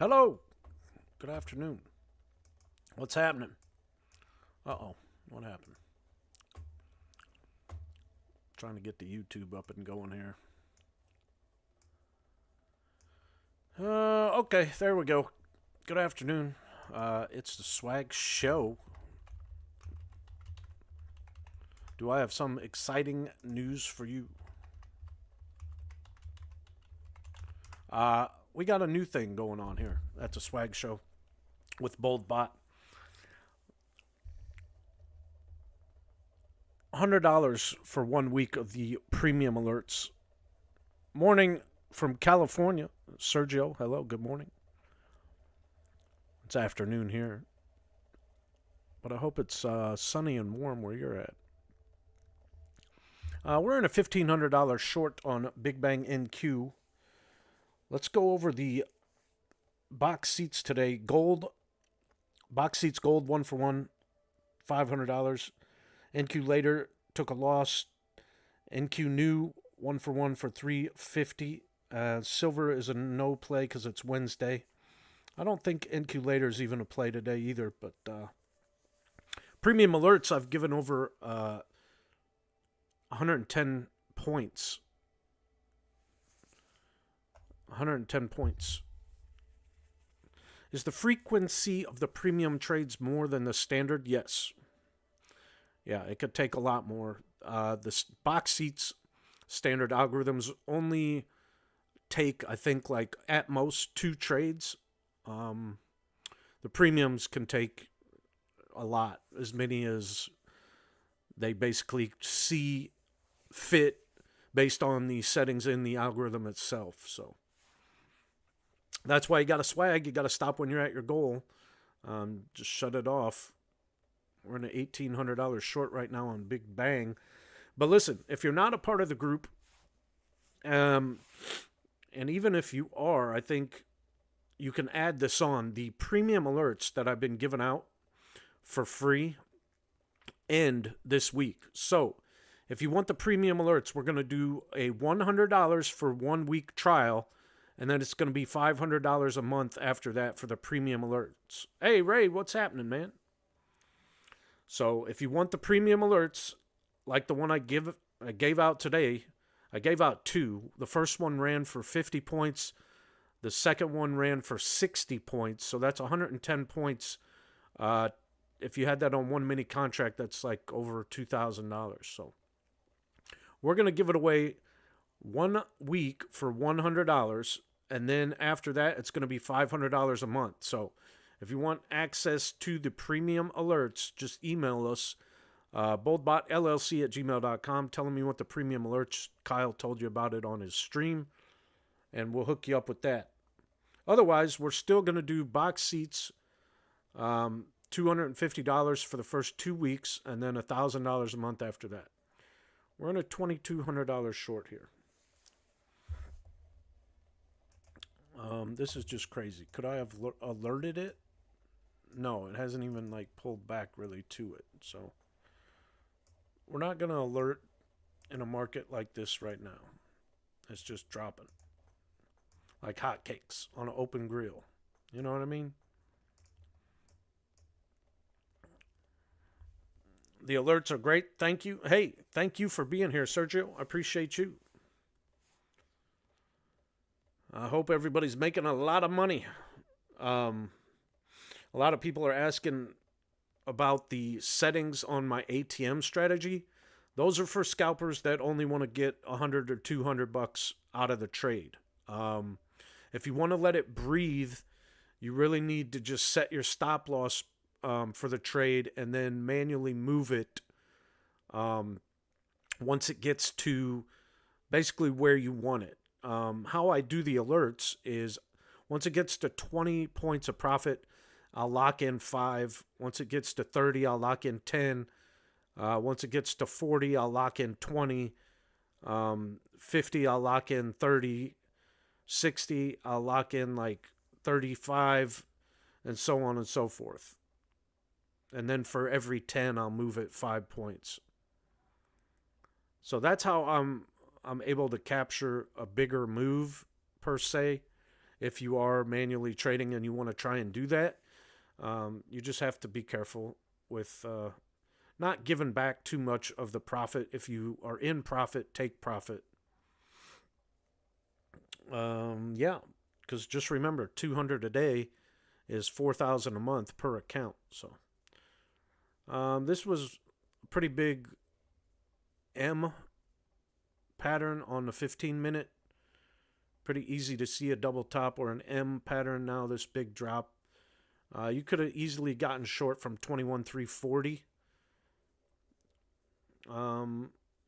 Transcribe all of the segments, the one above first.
Hello. Good afternoon. What's happening? Uh-oh. What happened? Trying to get the YouTube up and going here. Okay, there we go. Good afternoon. It's the Swag Show. Do I have some exciting news for you? We got a new thing going on here at the Swag Show with BoldBot. $100 for 1 week of the premium alerts. Morning from California. Sergio, hello, good morning. It's afternoon here. But I hope it's sunny and warm where you're at. We're in a $1,500 short on Big Bang NQ. Let's go over the box seats today. Gold, box seats gold, 1 for 1, $500. NQ later took a loss. NQ new, 1 for 1 for $350. Silver is a no play because it's Wednesday. I don't think NQ later is even a play today either. But premium alerts, I've given over 110 points. 110 points. Is the frequency of the premium trades more than the standard? Yes. Yeah, it could take a lot more. The box seats standard algorithms only take, I think, like at most 2 trades. The premiums can take a lot, as many as they basically see fit based on the settings in the algorithm itself. So that's why you got to swag. You got to stop when you're at your goal. Just shut it off. We're in an $1,800 short right now on Big Bang. But listen, if you're not a part of the group, and even if you are, I think you can add this on. The premium alerts that I've been giving out for free end this week. So if you want the premium alerts, we're going to do a $100 for 1 week trial. And then it's going to be $500 a month after that for the premium alerts. Hey, Ray, what's happening, man? So if you want the premium alerts, like the one I gave out today, I gave out 2. The first one ran for 50 points. The second one ran for 60 points. So that's 110 points. If you had that on one mini contract, that's like over $2,000. So we're going to give it away 1 week for $100. And then after that, it's going to be $500 a month. So if you want access to the premium alerts, just email us, BoldBotLLC@gmail.com. Telling me what the premium alerts, Kyle told you about it on his stream, and we'll hook you up with that. Otherwise, we're still going to do box seats, $250 for the first 2 weeks, and then $1,000 a month after that. We're in a $2,200 short here. This is just crazy. Could I have alerted it? No, it hasn't even like pulled back really to it. So we're not going to alert in a market like this right now. It's just dropping like hotcakes on an open grill. You know what I mean? The alerts are great. Thank you. Hey, thank you for being here, Sergio. I appreciate you. I hope everybody's making a lot of money. A lot of people are asking about the settings on my ATM strategy. Those are for scalpers that only want to get 100 or 200 bucks out of the trade. If you want to let it breathe, you really need to just set your stop loss for the trade and then manually move it once it gets to basically where you want it. How I do the alerts is once it gets to 20 points of profit, I'll lock in 5. Once it gets to 30, I'll lock in 10. Once it gets to 40, I'll lock in 20. 50, I'll lock in 30. 60, I'll lock in like 35, and so on and so forth. And then for every 10, I'll move it 5 points. So that's how I'm able to capture a bigger move per se if you are manually trading and you want to try and do that. You just have to be careful with not giving back too much of the profit. If you are in profit, take profit. Yeah, because just remember, 200 a day is 4,000 a month per account. So this was a pretty big M pattern on the 15-minute. Pretty easy to see a double top or an M pattern now, this big drop. You could have easily gotten short from 21,340.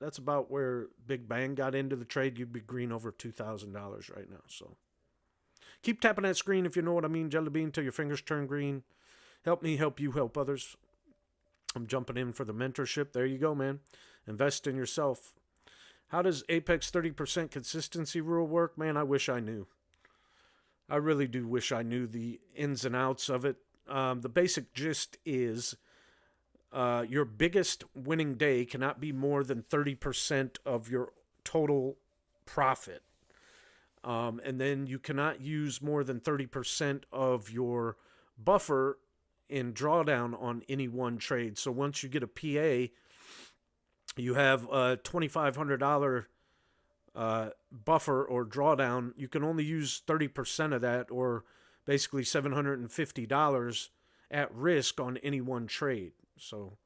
That's about where Big Bang got into the trade. You'd be green over $2,000 right now. So keep tapping that screen if you know what I mean, Jelly Bean, till your fingers turn green. Help me, help you, help others. I'm jumping in for the mentorship. There you go, man. Invest in yourself. How does Apex 30% consistency rule work? Man, I wish I knew. I really do wish I knew the ins and outs of it. The basic gist is your biggest winning day cannot be more than 30% of your total profit. And then you cannot use more than 30% of your buffer in drawdown on any one trade. So once you get a PA, you have a $2,500 buffer or drawdown. You can only use 30% of that, or basically $750 at risk on any one trade. So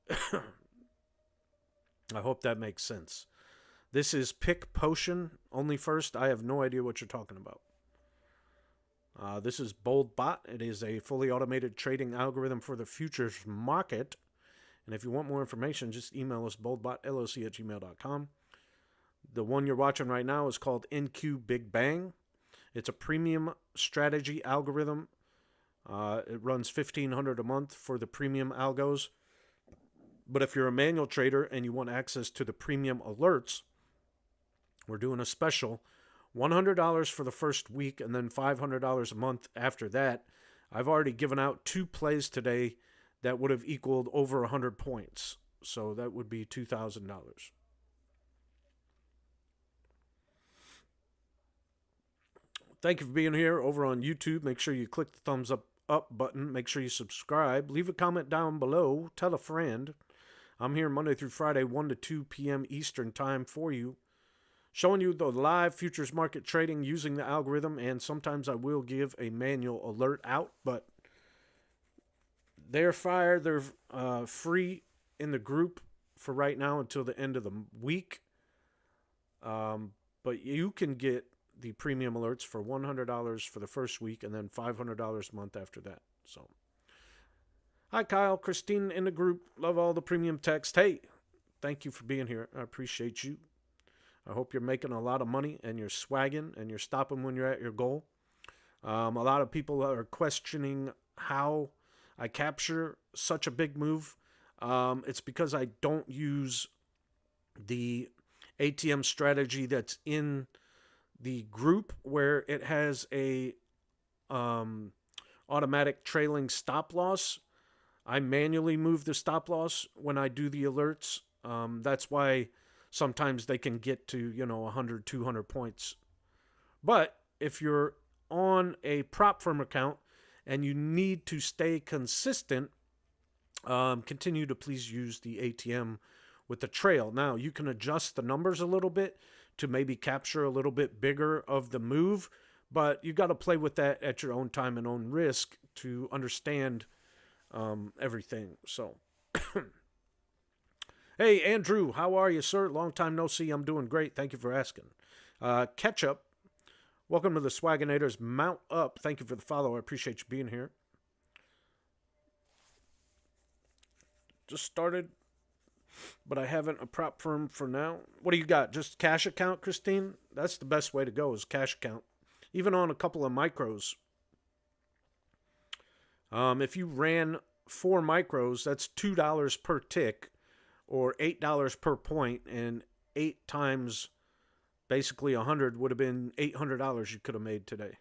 I hope that makes sense. This is Pick Potion only first. I have no idea what you're talking about. This is BoldBot. It is a fully automated trading algorithm for the futures market. And if you want more information, just email us, BoldBotLLC@gmail.com. The one you're watching right now is called NQ Big Bang. It's a premium strategy algorithm. It runs $1,500 a month for the premium algos. But if you're a manual trader and you want access to the premium alerts, we're doing a special. $100 for the first week and then $500 a month after that. I've already given out 2 plays today that would have equaled over 100 points. So that would be $2,000. Thank you for being here over on YouTube. Make sure you click the thumbs up button. Make sure you subscribe. Leave a comment down below. Tell a friend. I'm here Monday through Friday, 1 to 2 p.m. Eastern time for you, showing you the live futures market trading using the algorithm, and sometimes I will give a manual alert out, but they're free in the group for right now until the end of the week. But you can get the premium alerts for $100 for the first week and then $500 a month after that. So, hi, Kyle, Christine in the group. Love all the premium text. Hey, thank you for being here. I appreciate you. I hope you're making a lot of money and you're swagging and you're stopping when you're at your goal. A lot of people are questioning how I capture such a big move. It's because I don't use the ATM strategy that's in the group where it has a automatic trailing stop loss. I manually move the stop loss when I do the alerts. That's why sometimes they can get to, 100, 200 points. But if you're on a prop firm account and you need to stay consistent, continue to please use the ATM with the trail. Now, you can adjust the numbers a little bit to maybe capture a little bit bigger of the move, but you got to play with that at your own time and own risk to understand everything. So, hey, Andrew, how are you, sir? Long time no see. I'm doing great. Thank you for asking. Ketchup, welcome to the Swaginators. Mount Up, thank you for the follow. I appreciate you being here. Just started, but I haven't a prop firm for now. What do you got? Just cash account, Christine? That's the best way to go, is cash account. Even on a couple of micros. If you ran 4 micros, that's $2 per tick, or $8 per point, and 8 times basically 100 would have been $800 you could have made today.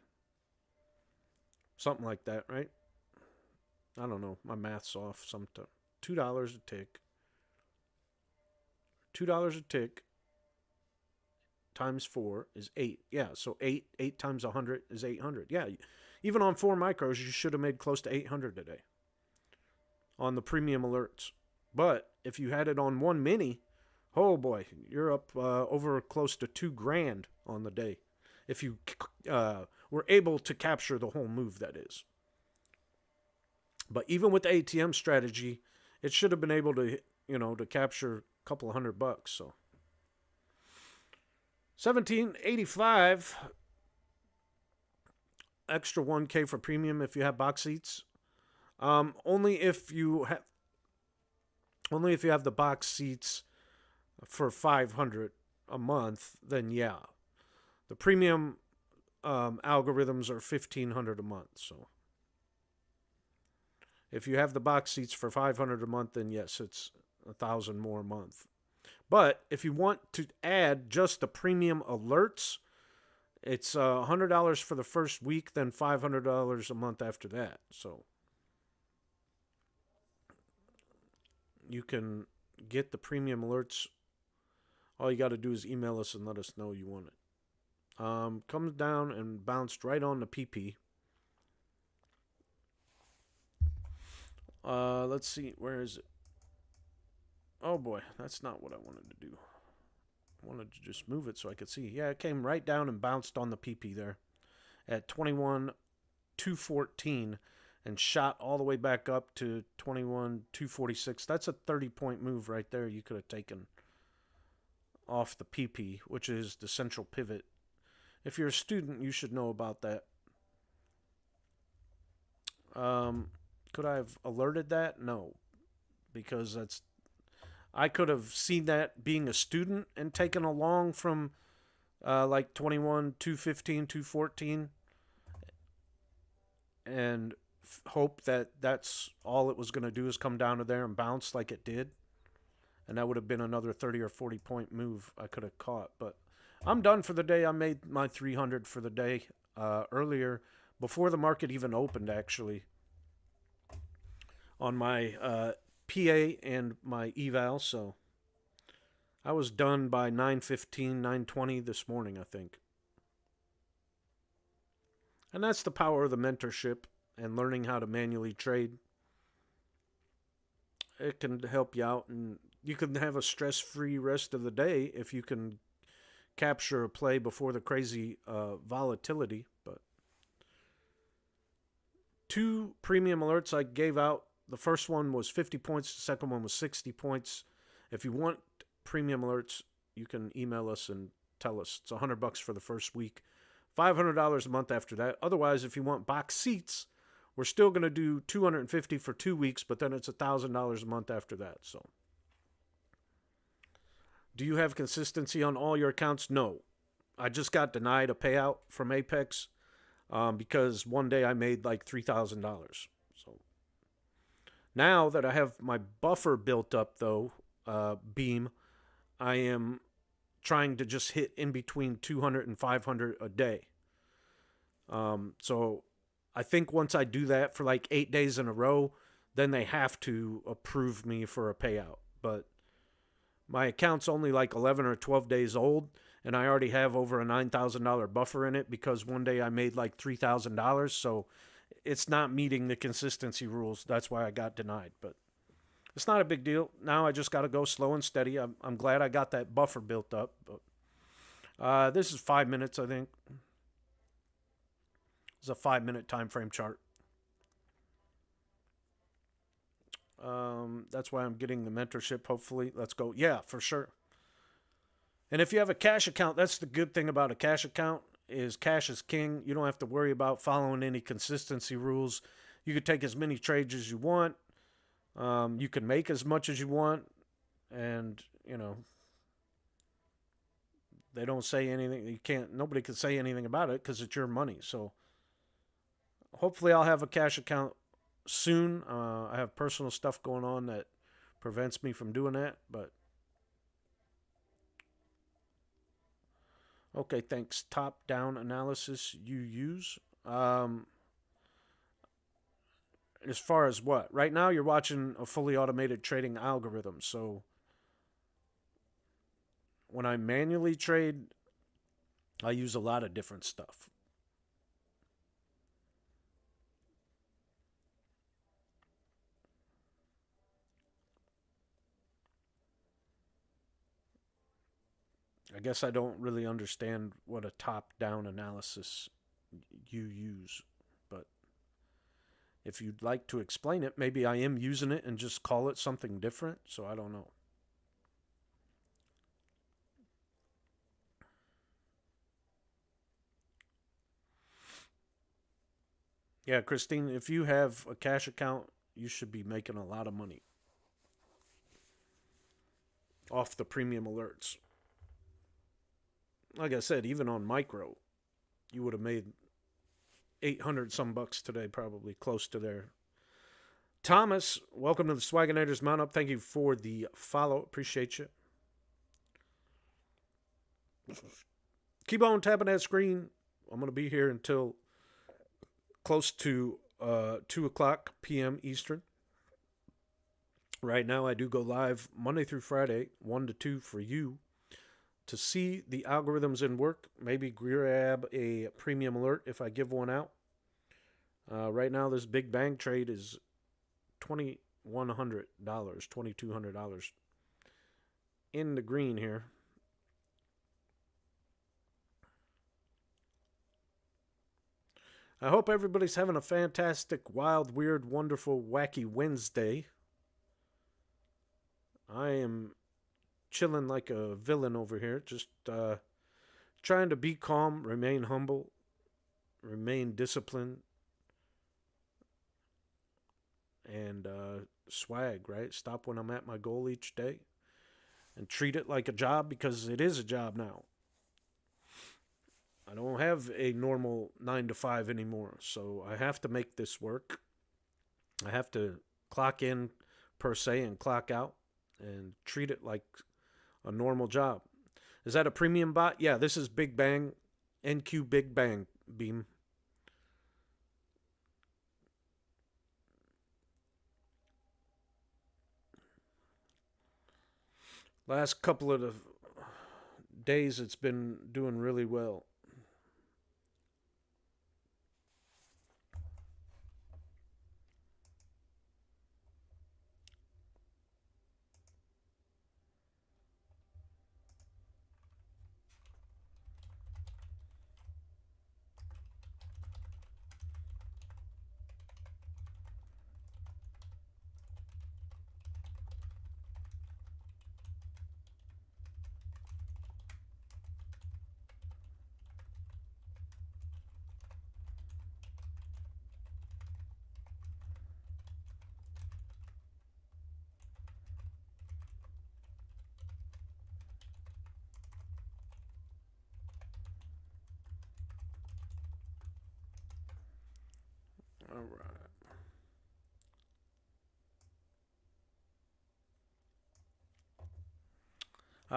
Something like that, right? I don't know. My math's off sometimes. $2 a tick. $2 a tick. times 4 is 8. Yeah, so 8 times 100 is 800. Yeah, even on 4 micros, you should have made close to 800 today on the premium alerts. But if you had it on 1 mini, oh boy, you're up over close to $2,000 on the day. If you were able to capture the whole move, that is. But even with the ATM strategy, it should have been able to, to capture a couple of $100. So 1785 extra 1K for premium if you have box seats. Only if you have the box seats for 500 a month, then yeah. The premium algorithms are 1,500 a month. So if you have the box seats for 500 a month, then yes, it's 1,000 more a month. But if you want to add just the premium alerts, it's $100 for the first week, then $500 a month after that. So you can get the premium alerts. All you got to do is email us and let us know you want it. Comes down and bounced right on the PP. Let's see, where is it? Oh boy, that's not what I wanted to do. I wanted to just move it so I could see. Yeah, it came right down and bounced on the PP there at 21,214 and shot all the way back up to 21,246. That's a 30-point move right there you could have taken off the PP, which is the central pivot. If you're a student, you should know about that. Could I have alerted that? No, because I could have seen that being a student and taken along from like 21,215, 214 and hope that that's all it was going to do is come down to there and bounce like it did. And that would have been another 30 or 40 point move I could have caught. But I'm done for the day. I made my 300 for the day earlier, before the market even opened, actually, on my PA and my eval. So I was done by 9:15, 9:20 this morning, I think. And that's the power of the mentorship and learning how to manually trade. It can help you out, and you can have a stress-free rest of the day if you can capture a play before the crazy volatility. But 2 premium alerts I gave out. The first one was 50 points. The second one was 60 points. If you want premium alerts, you can email us and tell us. It's $100 for the first week, $500 a month after that. Otherwise, if you want box seats, we're still going to do $250 for 2 weeks, but then it's $1,000 a month after that. So, do you have consistency on all your accounts? No. I just got denied a payout from Apex because one day I made like $3,000. So now that I have my buffer built up, though, Beam, I am trying to just hit in between 200 and 500 a day. So I think once I do that for like 8 days in a row, then they have to approve me for a payout. But my account's only like 11 or 12 days old, and I already have over a $9,000 buffer in it because one day I made like $3,000. So it's not meeting the consistency rules. That's why I got denied. But it's not a big deal. Now I just got to go slow and steady. I'm glad I got that buffer built up. But this is 5 minutes, I think. It's a 5-minute time frame chart. That's why I'm getting the mentorship, hopefully. Let's go. Yeah, for sure. And if you have a cash account, that's the good thing about a cash account, is cash is king. You don't have to worry about following any consistency rules. You can take as many trades as you want. You can make as much as you want. And, they don't say anything. Nobody can say anything about it because it's your money. So hopefully I'll have a cash account soon. I have personal stuff going on that prevents me from doing that, but okay, thanks. Top-down analysis you use. As far as what? Right now you're watching a fully automated trading algorithm, so when I manually trade, I use a lot of different stuff. I guess I don't really understand what a top-down analysis you use, but if you'd like to explain it, maybe I am using it and just call it something different, so I don't know. Yeah, Christine, if you have a cash account, you should be making a lot of money off the premium alerts. Like I said, even on micro, you would have made 800 some bucks today, probably close to there. Thomas, welcome to the Swagonators Mount Up. Thank you for the follow. Appreciate you. Keep on tapping that screen. I'm going to be here until close to 2 o'clock p.m. Eastern. Right now, I do go live Monday through Friday, 1 to 2 for you. To see the algorithms in work, maybe grab a premium alert if I give one out. Right now, this Big Bang trade is $2,100, $2,200 in the green here. I hope everybody's having a fantastic, wild, weird, wonderful, wacky Wednesday. I am chilling like a villain over here, just trying to be calm, remain humble, remain disciplined, and swag, right? Stop when I'm at my goal each day and treat it like a job, because it is a job now. I don't have a normal 9 to 5 anymore, so I have to make this work. I have to clock in, per se, and clock out and treat it like a normal job. Is that a premium bot? Yeah, this is Big Bang, NQ Big Bang Beam. Last couple of days, it's been doing really well. All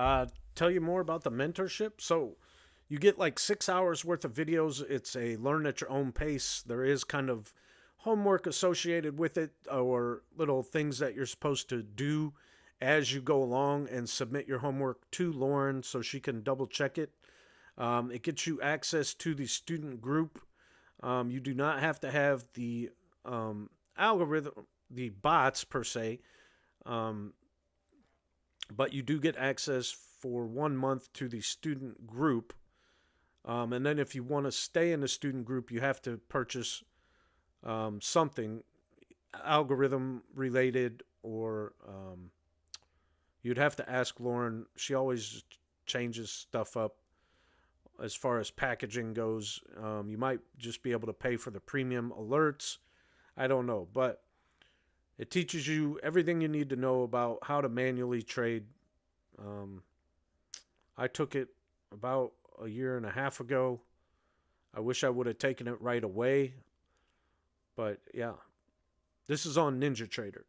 right. Tell you more about the mentorship. So you get like 6 hours worth of videos. It's a learn at your own pace. There is kind of homework associated with it, or little things that you're supposed to do as you go along, and submit your homework to Lauren so she can double check it. It gets you access to the student group. You do not have to have the algorithm, the bots per se, but you do get access for 1 month to the student group. And then if you want to stay in the student group, you have to purchase something algorithm related, or you'd have to ask Lauren. She always changes stuff up as far as packaging goes. You might just be able to pay for the premium alerts. I don't know, but it teaches you everything you need to know about how to manually trade. I took it about a year and a half ago. I wish I would have taken it right away. But yeah, this is on NinjaTrader.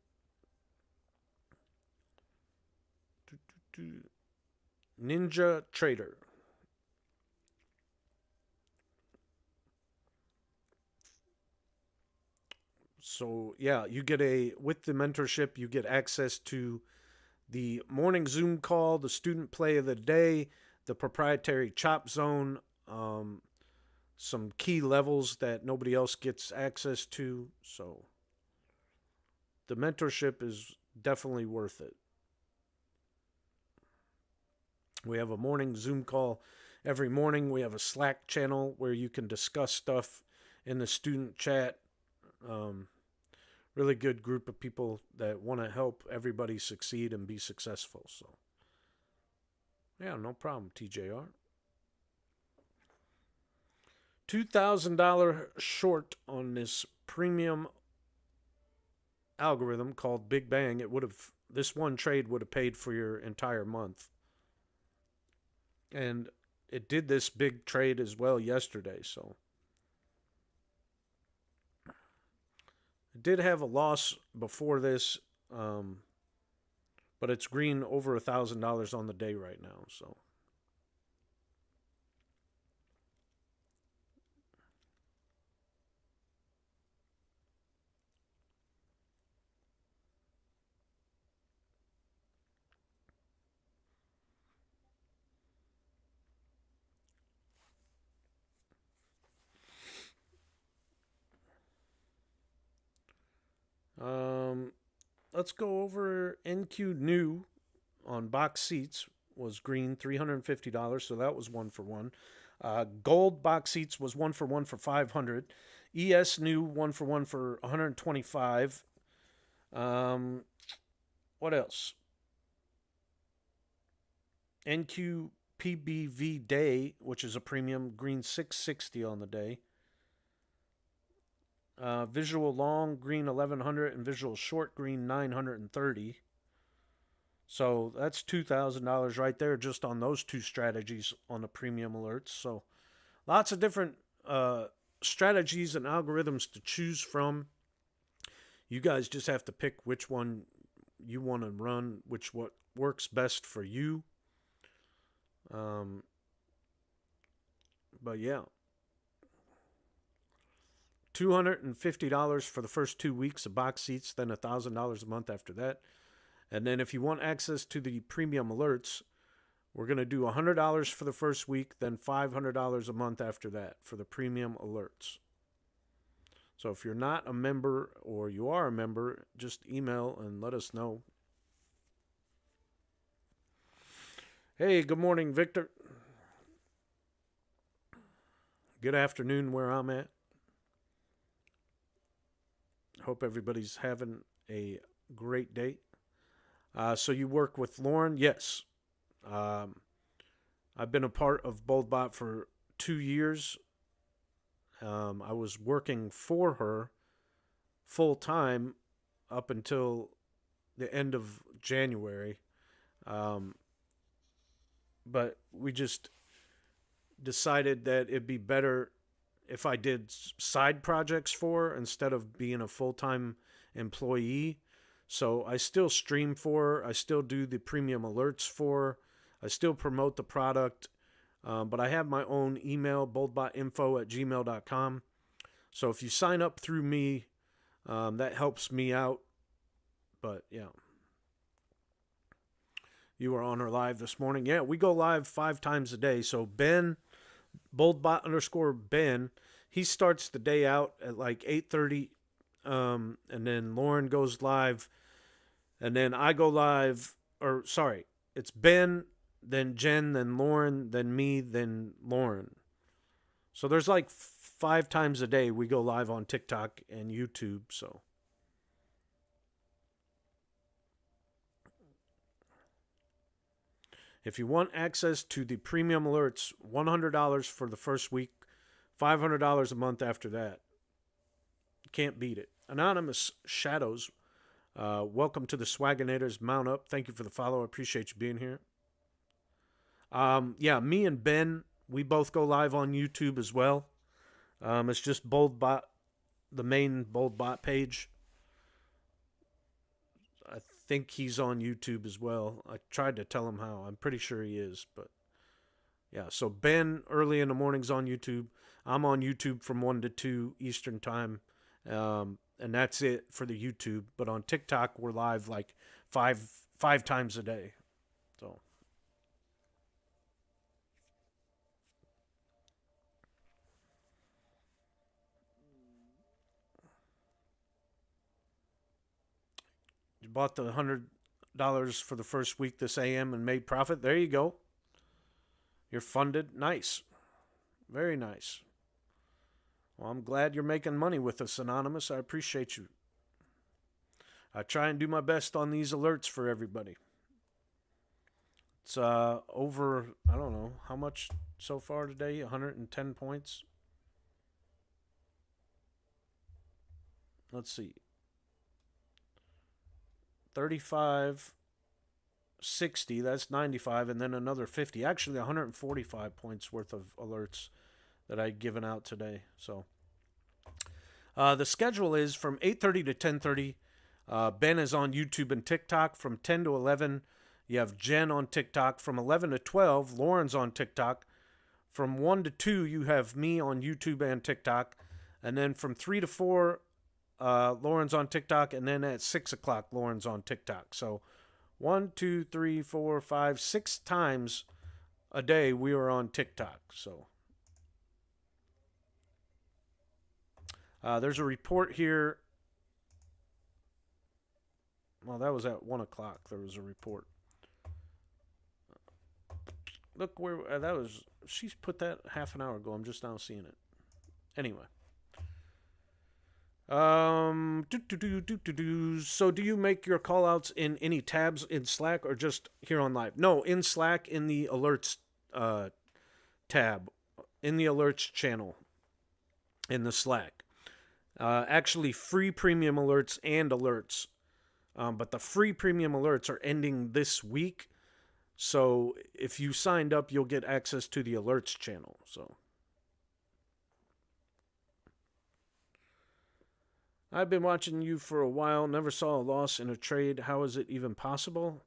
NinjaTrader. So yeah, you get with the mentorship, you get access to the morning Zoom call, the student play of the day, the proprietary chop zone, some key levels that nobody else gets access to. So the mentorship is definitely worth it. We have a morning Zoom call every morning. We have a Slack channel where you can discuss stuff in the student chat. Really good group of people that want to help everybody succeed and be successful. So, yeah, no problem, TJR. $2,000 short on this premium algorithm called Big Bang. This one trade would have paid for your entire month. And it did this big trade as well yesterday, so it did have a loss before this, but it's green over $1,000 on the day right now, so. Let's go over NQ new on box seats was green $350, so that was 1-for-1. Gold box seats was 1-for-1 for $500. ES new 1-for-1 for $125. What else? NQ PBV day, which is a premium, green $660 on the day. Visual long green 1100 and visual short green 930. So that's $2,000 right there just on those two strategies on the premium alerts. So lots of different strategies and algorithms to choose from. You guys just have to pick which one you want to run, what works best for you. But yeah. $250 for the first 2 weeks of box seats, then $1,000 a month after that. And then if you want access to the premium alerts, we're going to do $100 for the first week, then $500 a month after that for the premium alerts. So if you're not a member or you are a member, just email and let us know. Hey, good morning, Victor. Good afternoon where I'm at. Hope everybody's having a great day. So you work with Lauren? Yes. I've been a part of BoldBot for 2 years. I was working for her full time up until the end of January. But we just decided that it'd be better if I did side projects for her instead of being a full-time employee. So I still stream for her. I still do the premium alerts for her. I still promote the product. But I have my own email, boldbotinfo@gmail.com. So if you sign up through me, that helps me out. But yeah. You were on our live this morning. Yeah, we go live 5 times a day. So Ben, BoldBot_Ben, he starts the day out at like 8:30, and then Lauren goes live, and then I go live, it's Ben, then Jen, then Lauren, then me, then Lauren. So there's like 5 times a day we go live on TikTok and YouTube, so. If you want access to the premium alerts, $100 for the first week, $500 a month after that. Can't beat it. Anonymous Shadows, welcome to the Swagonators. Mount up. Thank you for the follow. I appreciate you being here. Yeah, me and Ben, we both go live on YouTube as well. It's just BoldBot, the main BoldBot page. I think he's on YouTube as well. I tried to tell him how. I'm pretty sure he is, but yeah. So Ben early in the mornings on YouTube. I'm on YouTube from 1 to 2 Eastern time, and that's it for the YouTube. But on TikTok, we're live like five times a day. So You bought the $100 for the first week this AM and made profit. There you go. You're funded. Nice. Very nice. Well, I'm glad you're making money with us, Anonymous. I appreciate you. I try and do my best on these alerts for everybody. It's over, I don't know, how much so far today? 110 points. Let's see. 35, 60, that's 95, and then another 50. Actually, 145 points worth of alerts that I'd given out today. So the schedule is from 8:30 to 10:30. Ben is on YouTube and TikTok. From 10 to 11, you have Jen on TikTok. From 11 to 12, Lauren's on TikTok. From 1 to 2, you have me on YouTube and TikTok. And then from 3 to 4, Lauren's on TikTok. And then at 6 o'clock, Lauren's on TikTok. So 1, 2, 3, 4, 5, 6 times a day we are on TikTok. So there's a report here. Well, that was at 1 o'clock. There was a report. Look where that was. She's put that half an hour ago. I'm just now seeing it. Anyway. So do you make your callouts in any tabs in Slack or just here on live? No, in Slack, in the alerts tab, in the alerts channel, in the Slack. Actually, free premium alerts and alerts. But the free premium alerts are ending this week. So if you signed up, you'll get access to the alerts channel. So I've been watching you for a while. Never saw a loss in a trade. How is it even possible?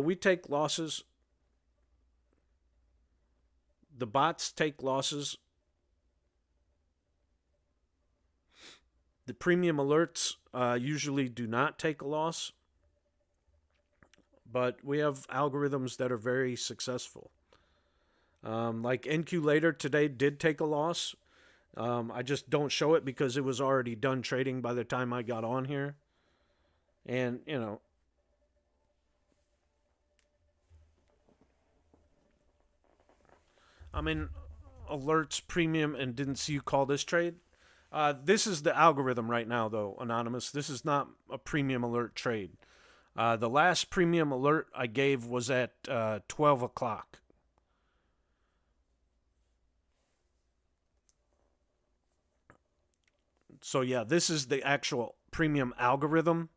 We take losses. The bots take losses. The premium alerts usually do not take a loss. But we have algorithms that are very successful. Like NQ Later today did take a loss. I just don't show it because it was already done trading by the time I got on here. And, you know, I'm in alerts premium and didn't see you call this trade. This is the algorithm right now, though, Anonymous. This is not a premium alert trade. The last premium alert I gave was at 12 o'clock. So, yeah, this is the actual premium algorithm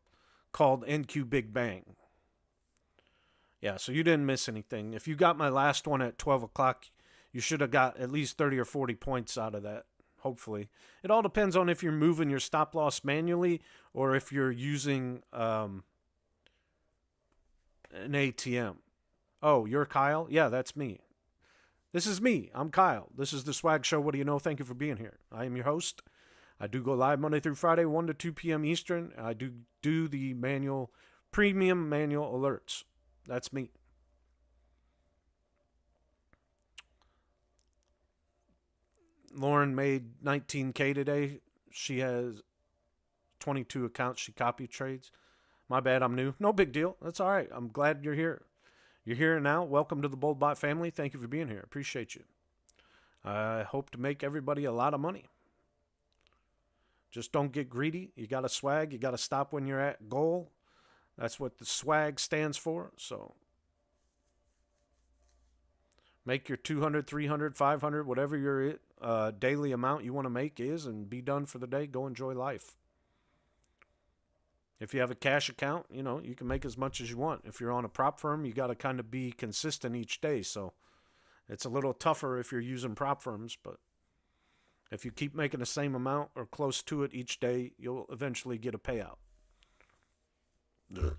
called NQ Big Bang. Yeah, so you didn't miss anything. If you got my last one at 12 o'clock, you should have got at least 30 or 40 points out of that, hopefully. It all depends on if you're moving your stop loss manually or if you're using an ATM. Oh, you're Kyle? Yeah, that's me. This is me. I'm Kyle. This is the Swag Show. What do you know? Thank you for being here. I am your host. I do go live Monday through Friday, 1 to 2 p.m. Eastern. I do the premium manual alerts. That's me. Lauren made 19K today. She has 22 accounts. She copy trades. My bad, I'm new. No big deal. That's all right. I'm glad you're here. You're here now. Welcome to the BoldBot family. Thank you for being here. Appreciate you. I hope to make everybody a lot of money. Just don't get greedy. You got to swag. You got to stop when you're at goal. That's what the swag stands for. So make your 200, 300, 500, whatever your daily amount you want to make is, and be done for the day. Go enjoy life. If you have a cash account, you know, you can make as much as you want. If you're on a prop firm, you got to kind of be consistent each day. So it's a little tougher if you're using prop firms, but if you keep making the same amount or close to it each day, you'll eventually get a payout.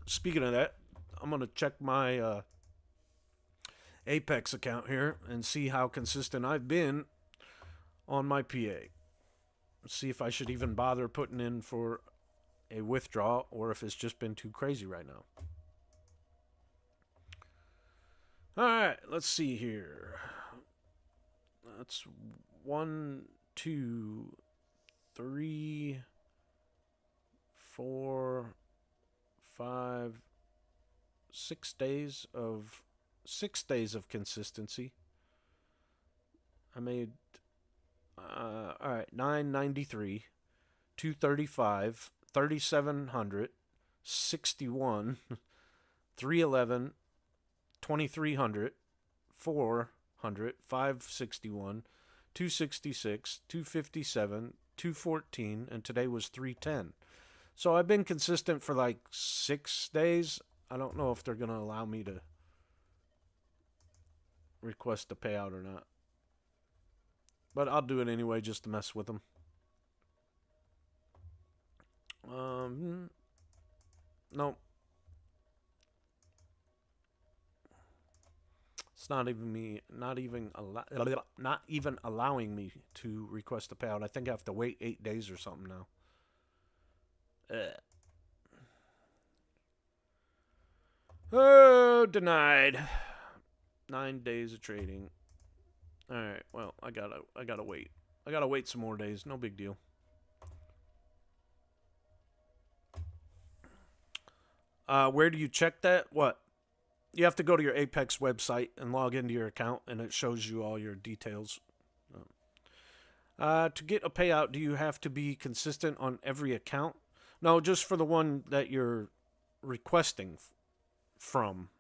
Speaking of that, I'm going to check my Apex account here and see how consistent I've been on my PA. See if I should even bother putting in for a withdrawal or if it's just been too crazy right now. All right, let's see here. That's 1, 2, 3, 4, 5, 6 days of 6 days of consistency. I made all right, 993, 235, 3700, 61, 311, 2300, 400, 561, 266, 257, 214, and today was 310. So I've been consistent for like 6 days. I don't know if they're going to allow me to request a payout or not. But I'll do it anyway just to mess with them. No. It's not even allowing me to request a payout. I think I have to wait 8 days or something now. Oh, denied. 9 days of trading. All right. Well, I gotta wait. I gotta wait some more days. No big deal. Where do you check that? What? You have to go to your Apex website and log into your account, and it shows you all your details. To get a payout, do you have to be consistent on every account? No, just for the one that you're requesting from.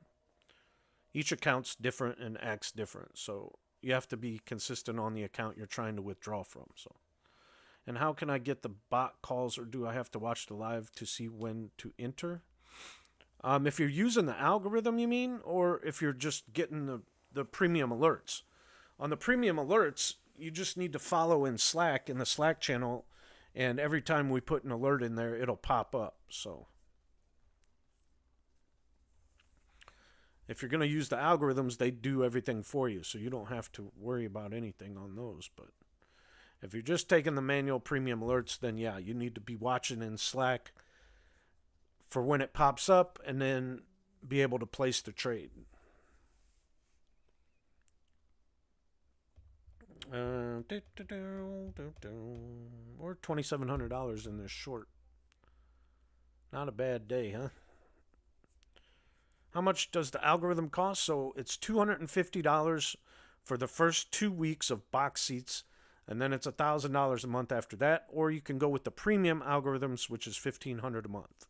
Each account's different and acts different, so you have to be consistent on the account you're trying to withdraw from. So, and how can I get the bot calls, or do I have to watch the live to see when to enter? If you're using the algorithm, you mean, or if you're just getting the premium alerts. On the premium alerts, you just need to follow in Slack, in the Slack channel, and every time we put an alert in there, it'll pop up. So if you're going to use the algorithms, they do everything for you, so you don't have to worry about anything on those. But if you're just taking the manual premium alerts, then yeah, you need to be watching in Slack for when it pops up, and then be able to place the trade. Or $2,700 in this short. Not a bad day, huh? How much does the algorithm cost? So it's $250 for the first 2 weeks of box seats, and then it's $1,000 a month after that. Or you can go with the premium algorithms, which is $1,500 a month.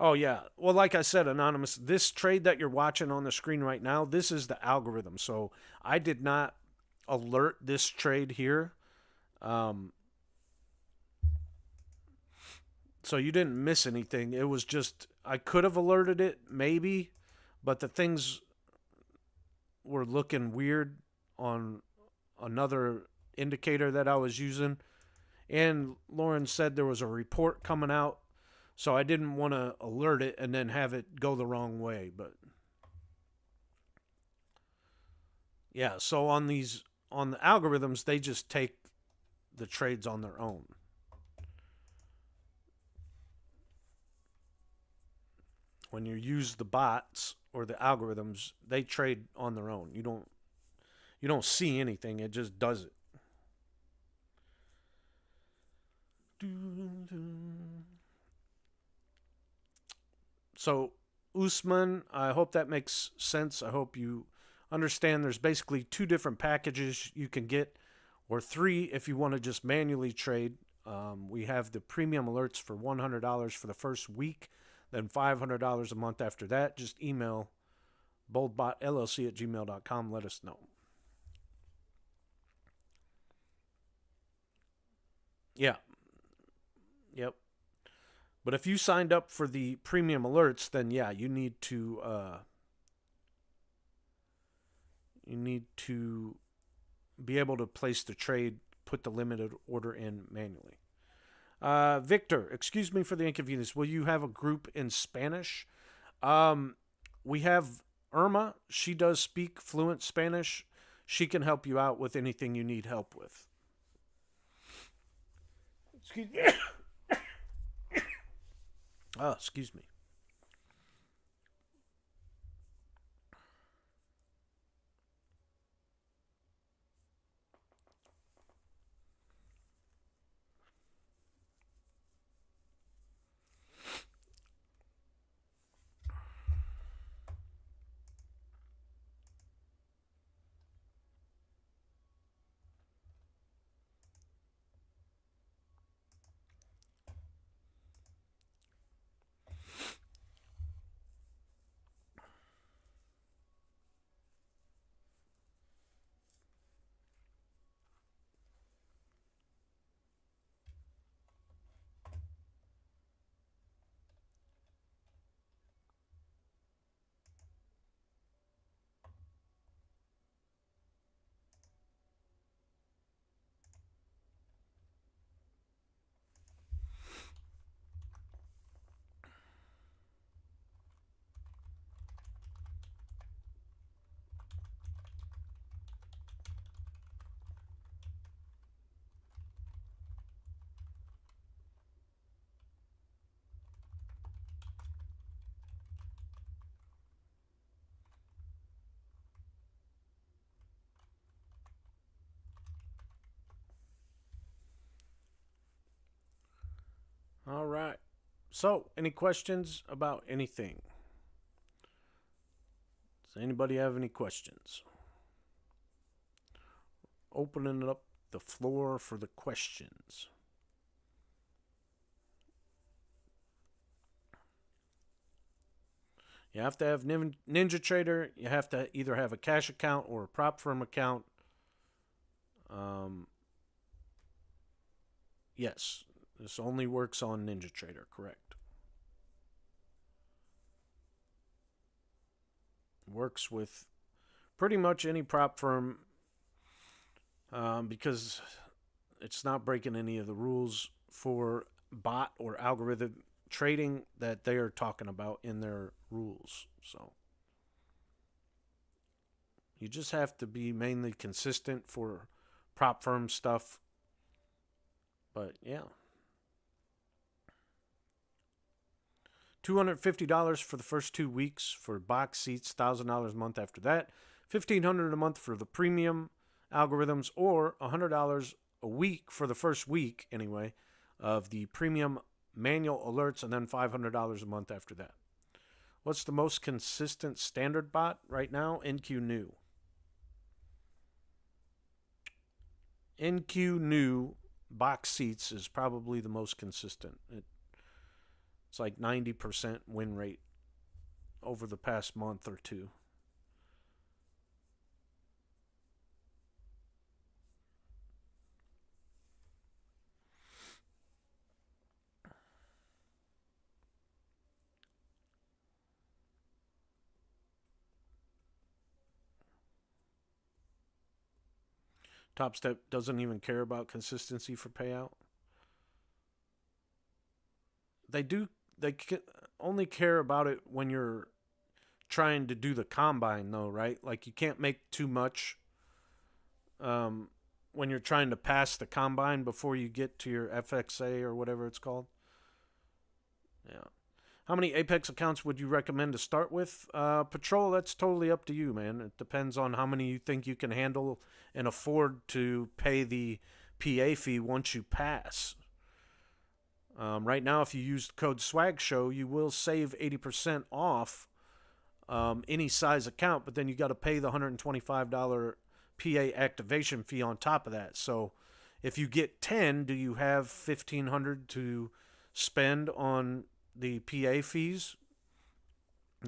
Oh, yeah. Well, like I said, Anonymous, this trade that you're watching on the screen right now, this is the algorithm. So I did not alert this trade here. So you didn't miss anything. It was just, I could have alerted it, maybe, but the things were looking weird on another indicator that I was using. And Lauren said there was a report coming out, so I didn't want to alert it and then have it go the wrong way. But yeah, so on the algorithms, they just take the trades on their own. When you use the bots or the algorithms, they trade on their own. You don't see anything, it just does it. So, Usman, I hope that makes sense. I hope you understand there's basically 2 different packages you can get, or 3 if you want to just manually trade. We have the premium alerts for $100 for the first week, then $500 a month after that. Just email BoldBotLLC@gmail.com. Let us know. Yeah. Yep. But if you signed up for the premium alerts, then yeah, you need to be able to place the trade, put the limited order in manually. Victor, excuse me for the inconvenience. Will you have a group in Spanish? We have Irma. She does speak fluent Spanish. She can help you out with anything you need help with. Excuse me. Oh, excuse me. All right. So, any questions about anything? Does anybody have any questions? Opening up the floor for the questions. You have to have NinjaTrader. You have to either have a cash account or a prop firm account. Yes, this only works on NinjaTrader, correct? Works with pretty much any prop firm because it's not breaking any of the rules for bot or algorithm trading that they are talking about in their rules. So you just have to be mainly consistent for prop firm stuff. But yeah. $250 for the first 2 weeks for box seats, $1,000 a month after that, $1,500 a month for the premium algorithms, or $100 a week for the first week, anyway, of the premium manual alerts, and then $500 a month after that. What's the most consistent standard bot right now? NQ New. NQ New box seats is probably the most consistent. It's like 90% win rate over the past month or two. Top Step doesn't even care about consistency for payout. They do. They only care about it when you're trying to do the combine, though, right? Like you can't make too much when you're trying to pass the combine before you get to your FXA or whatever it's called. Yeah. How many Apex accounts would you recommend to start with? Patrol, that's totally up to you, man. It depends on how many you think you can handle and afford to pay the PA fee once you pass. Right now, if you use the code SWAGSHOW, you will save 80% off any size account, but then you got to pay the $125 PA activation fee on top of that. So if you get 10, do you have $1,500 to spend on the PA fees?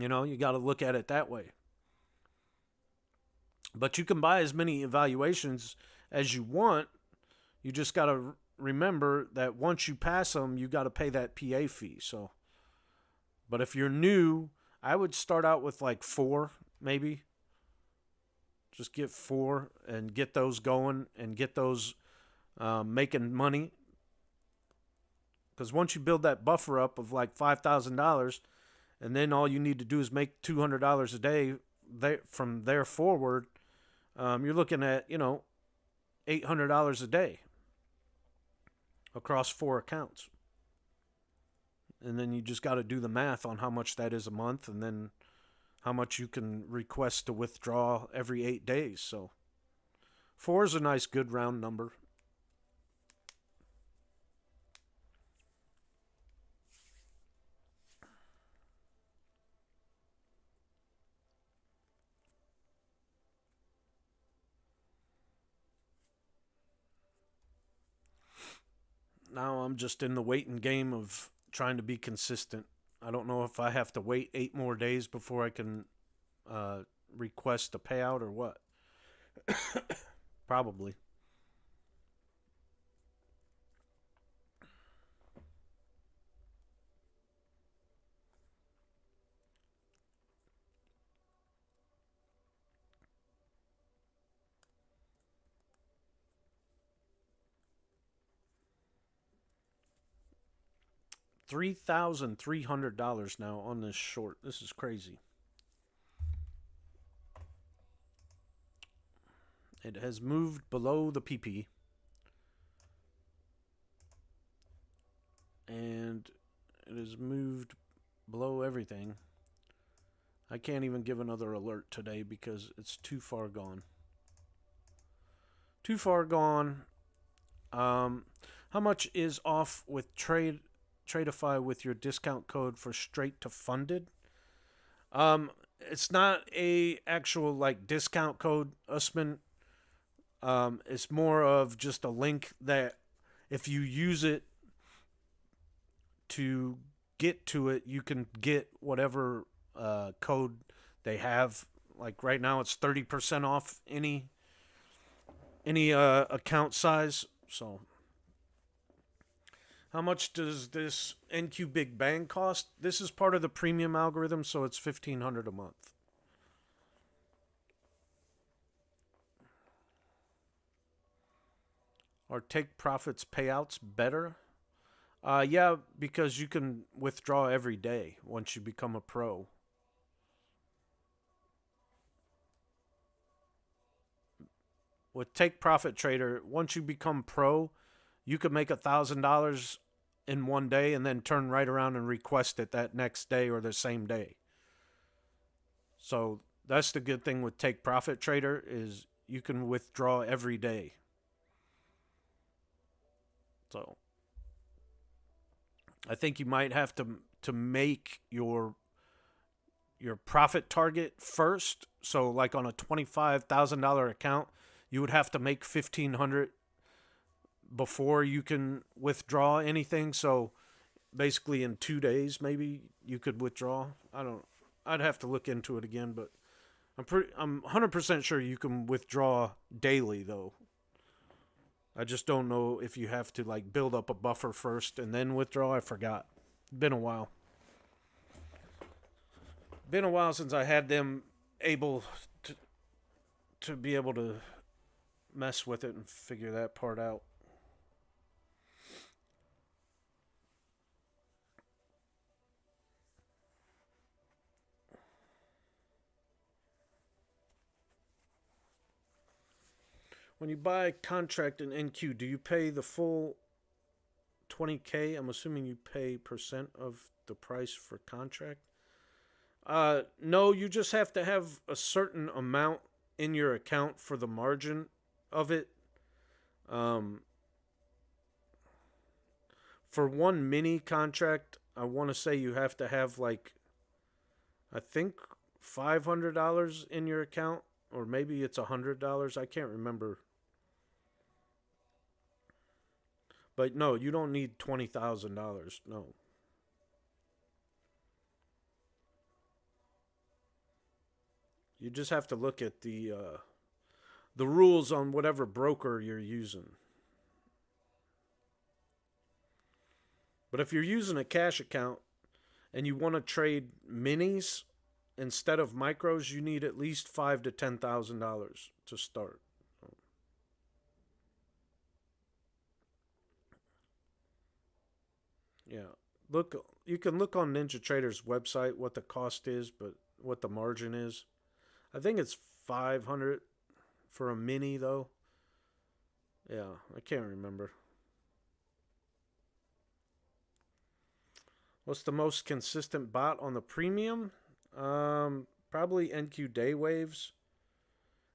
You know, you got to look at it that way. But you can buy as many evaluations as you want. You just got to remember that once you pass them, you got to pay that PA fee. So, but if you're new, I would start out with like 4, maybe. Just get 4 and get those going and get those making money. Because once you build that buffer up of like $5,000, and then all you need to do is make $200 a day from there forward, you're looking at, $800 a day across 4 accounts. And then you just got to do the math on how much that is a month, and then how much you can request to withdraw every 8 days. So 4 is a nice, good round number. Now I'm just in the waiting game of trying to be consistent. I don't know if I have to wait 8 more days before I can request a payout or what. Probably. $3,300 now on this short. This is crazy. It has moved below the PP. And it has moved below everything. I can't even give another alert today because it's too far gone. Too far gone. How much is off with Tradeify with your discount code for straight to funded. It's not a actual like discount code, Usman. It's more of just a link that if you use it to get to it, you can get whatever code they have. Like right now, it's 30% off any account size. So, how much does this NQ Big Bang cost? This is part of the premium algorithm, so it's $1,500 a month. Are take profits payouts better? Yeah, because you can withdraw every day once you become a pro. With Take Profit Trader, once you become pro, you could make $1,000 in one day and then turn right around and request it that next day or the same day. So that's the good thing with Take Profit Trader is you can withdraw every day. So I think you might have to make your profit target first. So like on a $25,000 account, you would have to make $1,500 before you can withdraw anything. So basically in 2 days maybe you could withdraw. I'd have to look into it again, but I'm 100% sure you can withdraw daily though. I just don't know if you have to like build up a buffer first and then withdraw. I forgot. Been a while. Been a while since I had them able to be able to mess with it and figure that part out. When you buy a contract in NQ, do you pay the full 20K? I'm assuming you pay percent of the price for contract. No, you just have to have a certain amount in your account for the margin of it. For one mini contract, I want to say you have to have like, I think $500 in your account, or maybe it's $100. I can't remember. But no, you don't need $20,000. No. You just have to look at the rules on whatever broker you're using. But if you're using a cash account and you want to trade minis instead of micros, you need at least $5,000 to $10,000 to start. Yeah. You can look on NinjaTrader's website what the cost is, but what the margin is. I think it's 500 for a mini though. Yeah, I can't remember. What's the most consistent bot on the premium? Probably NQ Day Waves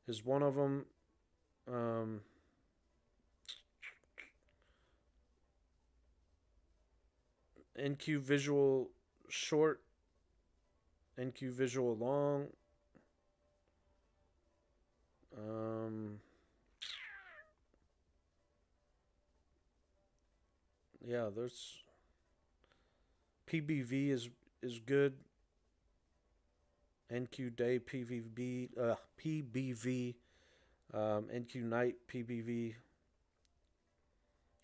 is one of them. NQ Visual Short, NQ Visual Long. Yeah, there's PBV is good. NQ Day PBV, NQ Night PBV.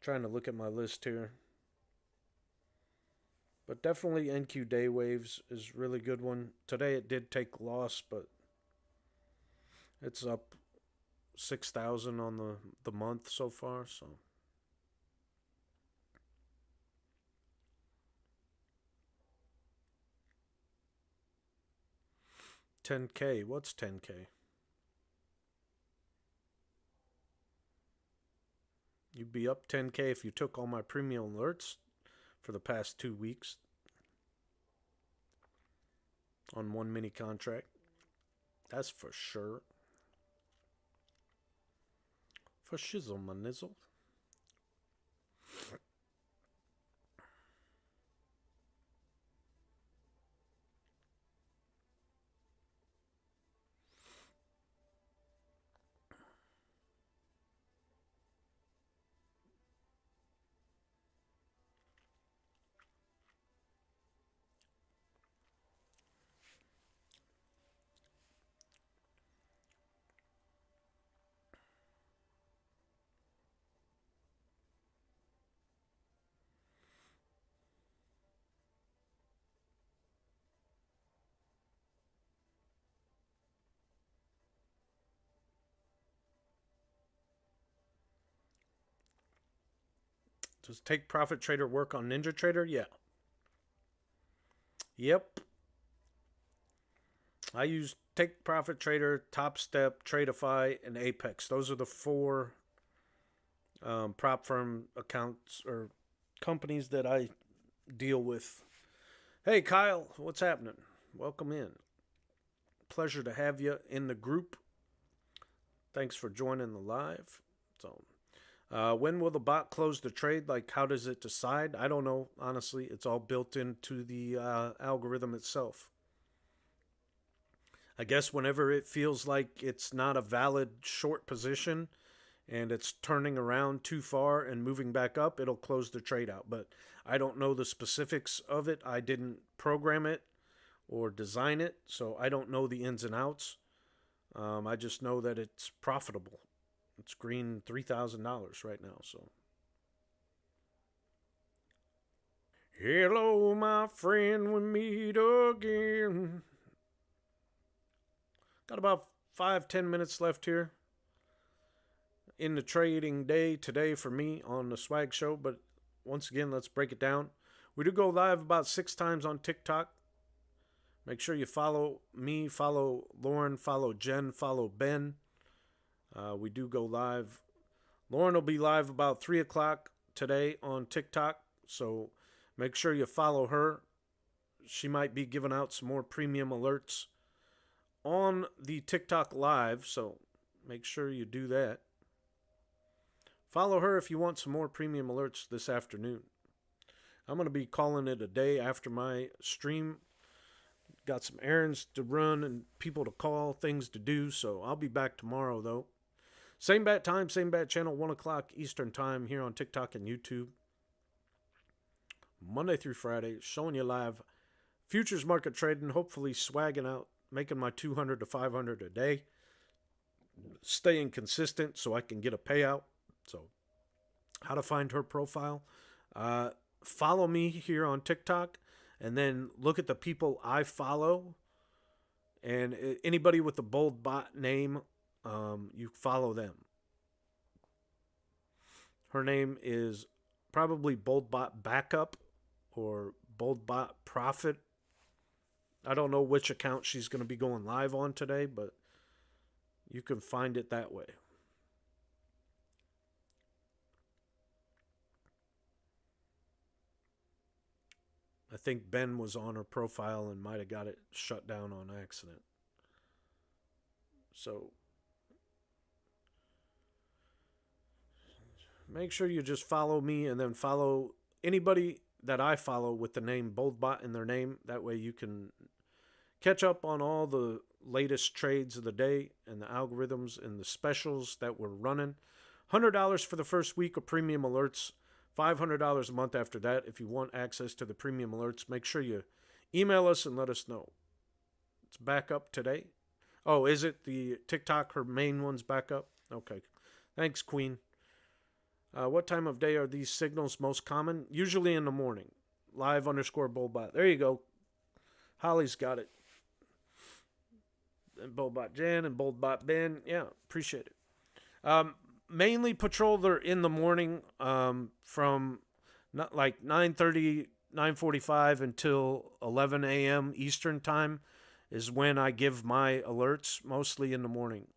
Trying to look at my list here. But definitely NQ Day Waves is really good one. Today it did take loss, but it's up 6,000 on the month so far, so. $10K. What's $10K? You'd be up $10K if you took all my premium alerts for the past 2 weeks on one mini contract. That's for sure. For shizzle my nizzle. Does Take Profit Trader work on NinjaTrader? Yeah. Yep. I use Take Profit Trader, Top Step, Tradeify, and Apex. Those are the four prop firm accounts or companies that I deal with. Hey, Kyle, what's happening? Welcome in. Pleasure to have you in the group. Thanks for joining the live. So, when will the bot close the trade? Like, how does it decide? I don't know. Honestly, it's all built into the algorithm itself. I guess whenever it feels like it's not a valid short position and it's turning around too far and moving back up, it'll close the trade out. But I don't know the specifics of it. I didn't program it or design it, so I don't know the ins and outs. I just know that it's profitable. It's green $3,000 right now, so. Hello, my friend, we meet again. Got about 5-10 minutes left here in the trading day today for me on the Swag Show. But once again, let's break it down. We do go live about 6 times on TikTok. Make sure you follow me, follow Lauren, follow Jen, follow Ben. We do go live. Lauren will be live about 3 o'clock today on TikTok. So make sure you follow her. She might be giving out some more premium alerts on the TikTok live, so make sure you do that. Follow her if you want some more premium alerts this afternoon. I'm going to be calling it a day after my stream. Got some errands to run and people to call, things to do, so I'll be back tomorrow, though. Same bat time, same bat channel, 1 o'clock Eastern time here on TikTok and YouTube. Monday through Friday, showing you live futures market trading, hopefully swagging out, making my 200 to 500 a day, staying consistent so I can get a payout. So how to find her profile. Follow me here on TikTok and then look at the people I follow. And anybody with the BoldBot name, you follow them. Her name is probably BoldBot Backup or BoldBot Profit. I don't know which account she's going to be going live on today, but you can find it that way. I think Ben was on her profile and might have got it shut down on accident. So make sure you just follow me and then follow anybody that I follow with the name BoldBot in their name. That way you can catch up on all the latest trades of the day and the algorithms and the specials that we're running. $100 for the first week of premium alerts. $500 a month after that. If you want access to the premium alerts, make sure you email us and let us know. It's back up today. Oh, is it the TikTok? Her main one's back up? Okay. Thanks, Queen. What time of day are these signals most common? Usually in the morning. Live_BoldBot. There you go. Holly's got it. And BoldBot Jan and BoldBot Ben. Yeah, appreciate it. Mainly patrol there in the morning from not like 9:30, 9:45 until 11 a.m. Eastern time is when I give my alerts, mostly in the morning.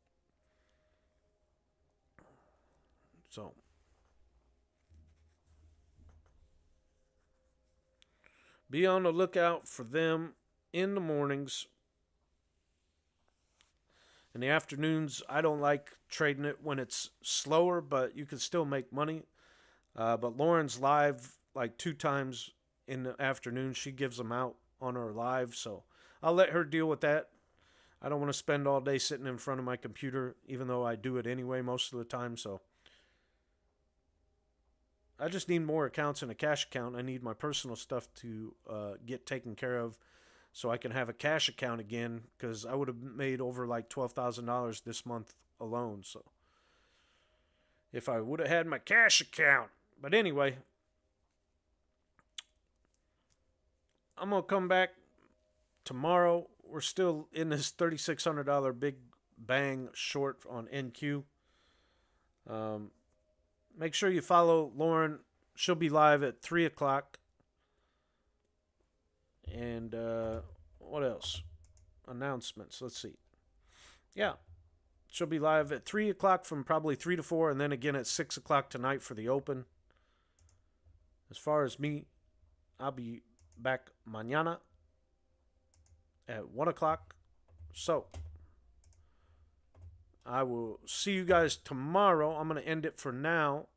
So be on the lookout for them in the mornings. In the afternoons, I don't like trading it when it's slower, but you can still make money. But Lauren's live like 2 times in the afternoon. She gives them out on her live, so I'll let her deal with that. I don't want to spend all day sitting in front of my computer, even though I do it anyway most of the time, so I just need more accounts in a cash account. I need my personal stuff to get taken care of so I can have a cash account again, because I would have made over like $12,000 this month alone. So if I would have had my cash account. But anyway, I'm going to come back tomorrow. We're still in this $3,600 big bang short on NQ. Make sure you follow Lauren She'll be live at 3 o'clock. And what else? Announcements. Let's see. Yeah. She'll be live at 3 o'clock from probably 3 to 4, and then again at 6 o'clock tonight for the Open. As far as me, I'll be back mañana at 1 o'clock. So, I will see you guys tomorrow. I'm going to end it for now.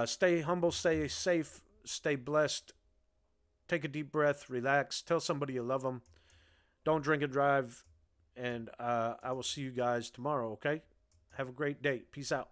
Stay humble, stay safe, stay blessed. Take a deep breath, relax, tell somebody you love them. Don't drink and drive. And I will see you guys tomorrow, okay? Have a great day. Peace out.